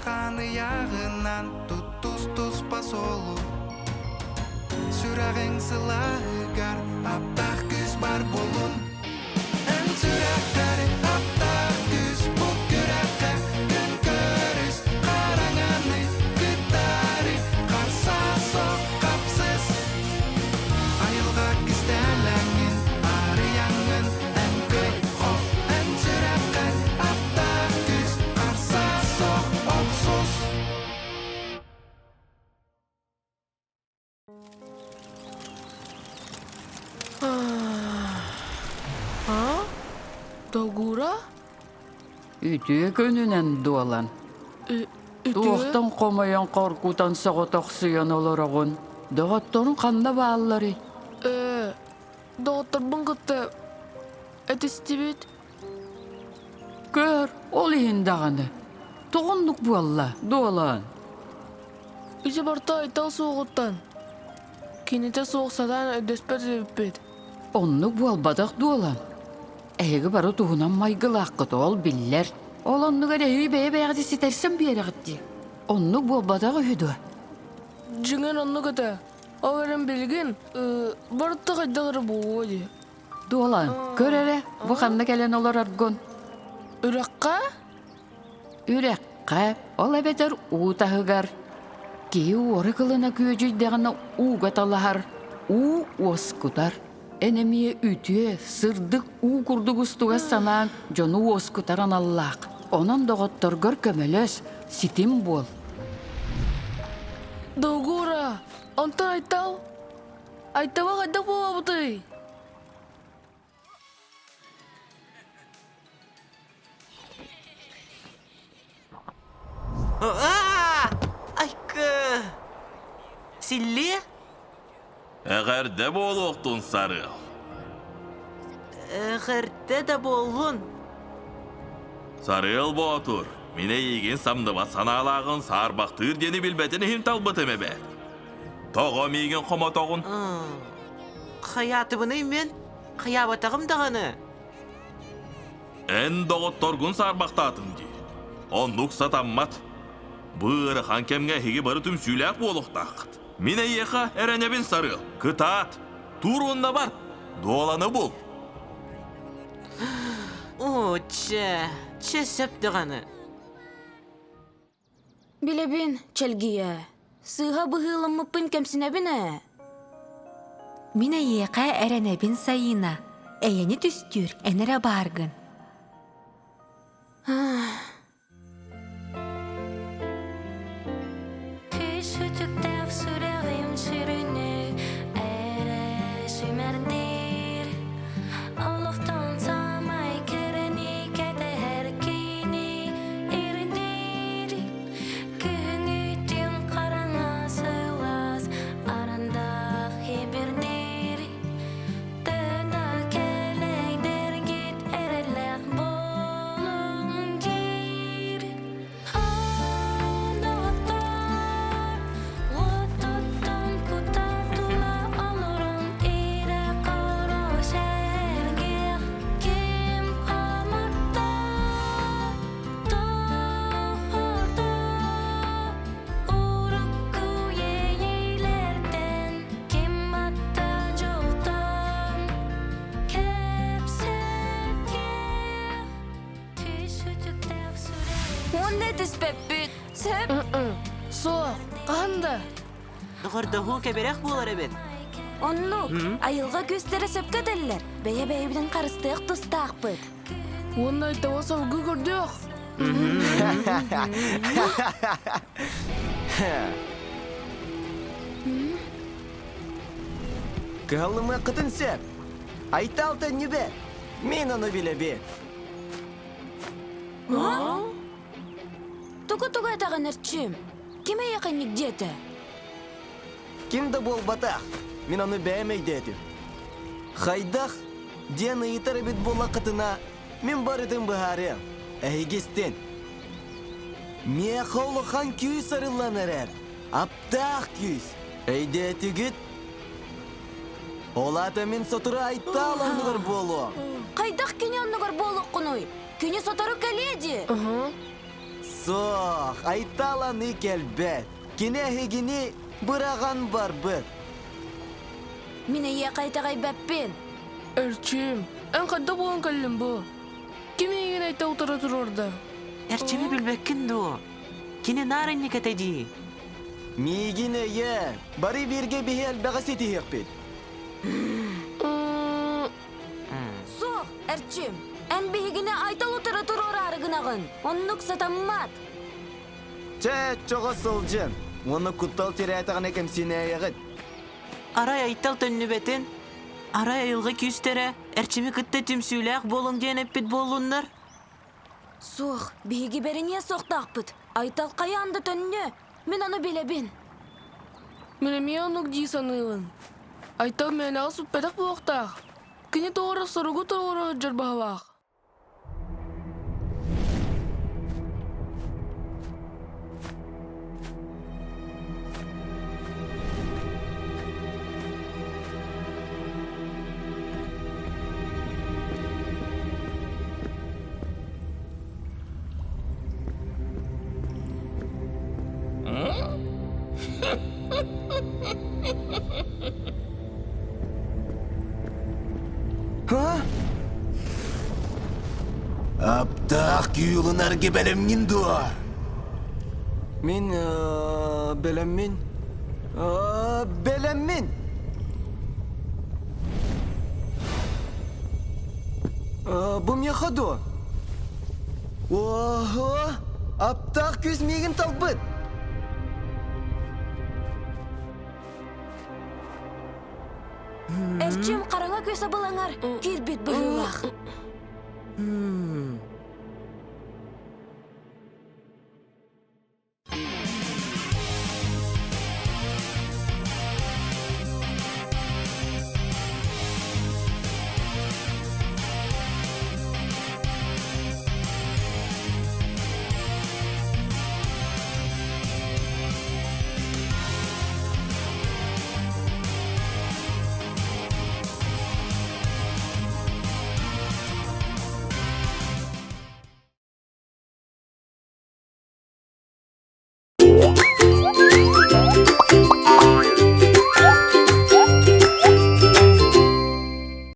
Қаны яғынан тұс басолу Сүрағың сылағығар аптақ күз бар болун Ән сүрәқтәрі аптақ күз бұл күрәққа күн көріс Қараңаны күттәрі қарса соқ қапсыз Айылға кістәләңін ары яңын ән көй қоқ Ән сүрәққа аптақ күз қарса соқ оқсыз Догура? Үтüе көнүнен дуалан. Туохтан комаян коркутан соготоксуян олорогун. Доготторун канда бааллары. Доғыттырбын кытты. Әтістебет. Көр, ол иһиндаганы. Тоғындук буалла, дуалан. Үзе барта айтал соғыттан. Кенете соғсадан өдөспер зөбіппет. Оннук буалбадак дуалан. Эги бары туһунан майгылааккыты ол биллер. Ол оннуга дэйи бэйэ-бэйэҕди ситерсен биэрэгитти. Оннук буалбадак үһүдү. Жыңын онны көті. Оверен білген, барытта қайдағыры болуы. Дуалан, көр эре, бу ханна келен олар аргон. Үрәққа? Үрәккә, ол әбетер уутаһыгар. Кии уоры кылына күөжүйдәгәнә уга талахар. У оскутар. Энемие үтүе, сырдык у курдугустуга санаан жону оскутаран аллаак. Онан доготторгор көмөлөс, ситим бол. Догура, онтан айтал. Айтаба қайдақ бола бұтай. Айкы! Силле? Әгәрдә болуқтun сары. Әгәрдә дә болун. Сарыл болтур. Мине еген самдыва саналағын сарбақтыр дені білбәтіні хим талбытым әбә. Тоғым еген қома тоғын. Қаятыбыны мен, қаябатағым дағаны. Ән доғытторгун сарбақтатын ди. Онлук сатаммат. Бұғыры хан кәмге хеге бары түм сүйләк болуқтақыт. Мине еқа әрәнебін сарыл. Кытаат. Тур онна бар. Дуаланы бол. О, чә сөп дағаны. Билебин, чәлгия. Сыға бұғылымы пын кәмсінәбіне. Мина еқа әрәнәбін сайына. Әйәні түстүр, әнірі барғын. Соқ, қанда? Дұғырдығы кәберек болар әбет. Онлук, айылға көстері сөпке дәлілер. Бәйе-бәйебіден қарыстық тұстақ бұд. Оны айтава сауғы көрдіқ. Кығылыма қытын сөп. Айталты небе. Мен оны білебе. Тұғы-тұғы айтаған әртшім. Кеме яқынник деті? Кімді бол батақ? Мен оны бәймей дедім. Хайдақ, дені итары бет бола қытына мен барытын бұхары. Әйгестен. Ме қаулы хан күйі сарыланыр әр. Аптақ күйіс. Әйде түгіт. Олата мен сотыра айтта аланығыр болу. Қайдақ кене онығыр болу құной? Кене сотары кәледі? Соқ, айталаны келбет. Кинехигини бұраған бар бір. Минайе қайтағай бәппен. Эрчим, эн кадда болан каллым бу. Ким еген айта утара тур орда? Эрчими билбеккин ду. Кини нарынны кетеди. Мигинeye, бары берге бихел бәғасы тихек бит. Соқ, әрчим. Ән бейгіне айтал утара тур арарығынағын. Оннық сатаммат. Чә, чоға сылжын. Оны күттал терәйтіған екем сені аяғыд. Арай айтал төнні бетін. Арай айылғы күстере. Эрчими кытты түмсүйләк болың ден эппит болуннар. Соқ, бейгі беріне соқтақпыт. Айтал қаянды төнне. Мен аны білебін. Мене мия онук ди саныылын. Айта мен асып педак буактах. Кини тоора соругу тоора жарбахавах. Аптақ күйілінар кебелемнен дуа. Мен белеммен. Белеммен. Бұ ме қаду? Ого, аптақ көз меген талбыт. Әрчим қараңа көсі бұлаңар. Кербет бұғылақ.